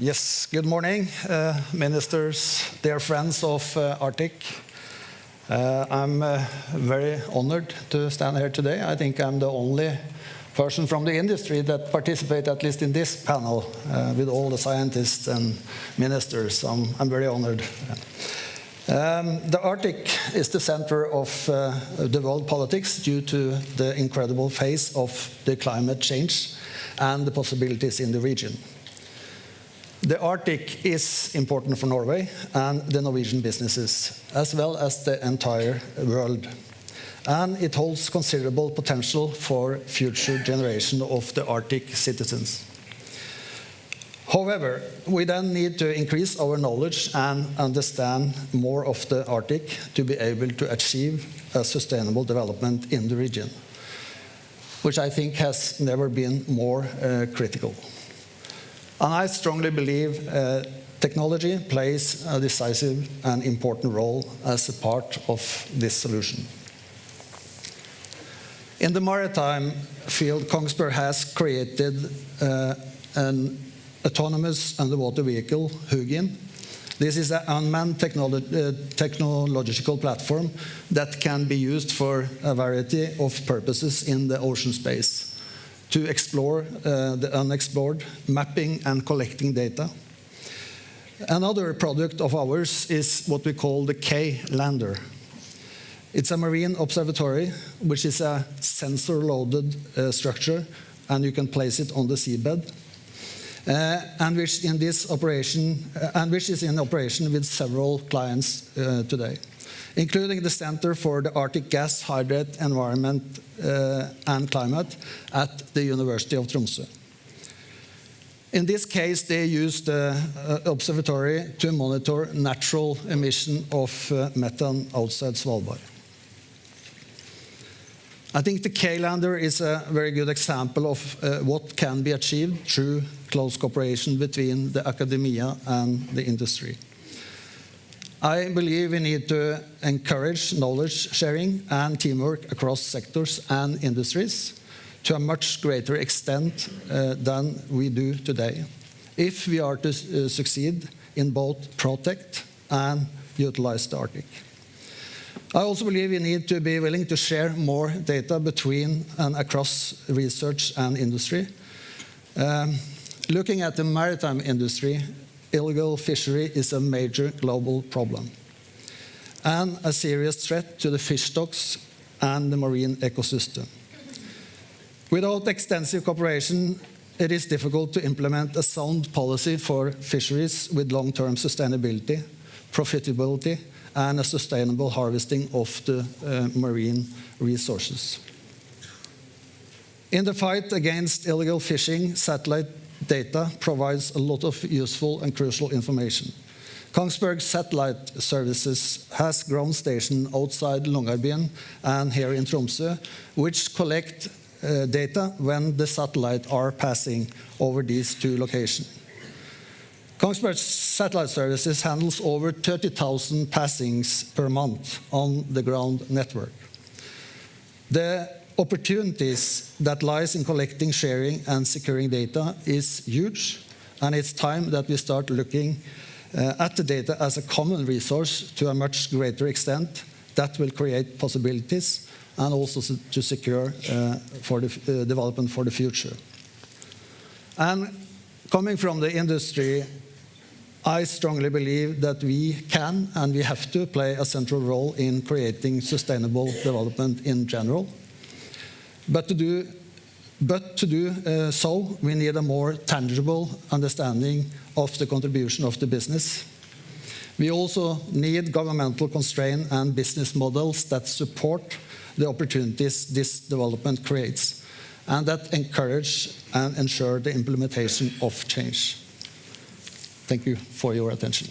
Yes, good morning, ministers, dear friends of Arctic. I'm very honored to stand here today. I think I'm the only person from the industry that participate at least in this panel with all the scientists and ministers. So I'm very honored. The Arctic is the center of the world politics due to the incredible phase of the climate change and the possibilities in the region. The Arctic is important for Norway and the Norwegian businesses, as well as the entire world. And it holds considerable potential for future generation of the Arctic citizens. However, we then need to increase our knowledge and understand more of the Arctic to be able to achieve a sustainable development in the region, which I think has never been more critical. And I strongly believe technology plays a decisive and important role as a part of this solution. In the maritime field, Kongsberg has created an autonomous underwater vehicle, Hugin. This is an unmanned technological platform that can be used for a variety of purposes in the ocean space, to explore the unexplored, mapping and collecting data. Another product of ours is what we call the K-Lander. It's a marine observatory, which is a sensor-loaded structure, and you can place it on the seabed, and which is in operation with several clients today, including the Center for the Arctic Gas, Hydrate, Environment and Climate at the University of Tromsø. In this case, they used the observatory to monitor natural emission of methane outside Svalbard. I think the K-Lander is a very good example of what can be achieved through close cooperation between the academia and the industry. I believe we need to encourage knowledge sharing and teamwork across sectors and industries to a much greater extent than we do today, if we are to succeed in both protect and utilize the Arctic. I also believe we need to be willing to share more data between and across research and industry. Looking at the maritime industry, illegal fishery is a major global problem and a serious threat to the fish stocks and the marine ecosystem. Without extensive cooperation, it is difficult to implement a sound policy for fisheries with long-term sustainability, profitability, and a sustainable harvesting of the marine resources. In the fight against illegal fishing, satellite data provides a lot of useful and crucial information. Kongsberg Satellite Services has ground station outside Longyearbyen and here in Tromsø, which collect data when the satellites are passing over these two locations. Kongsberg Satellite Services handles over 30,000 passings per month on the ground network. The opportunities that lies in collecting, sharing and securing data is huge, and it's time that we start looking at the data as a common resource to a much greater extent. That will create possibilities and also to secure for the development for the future. And coming from the industry, I strongly believe that we can and we have to play a central role in creating sustainable development in general. But to do so, we need a more tangible understanding of the contribution of the business. We also need governmental constraint and business models that support the opportunities this development creates, and that encourage and ensure the implementation of change. Thank you for your attention.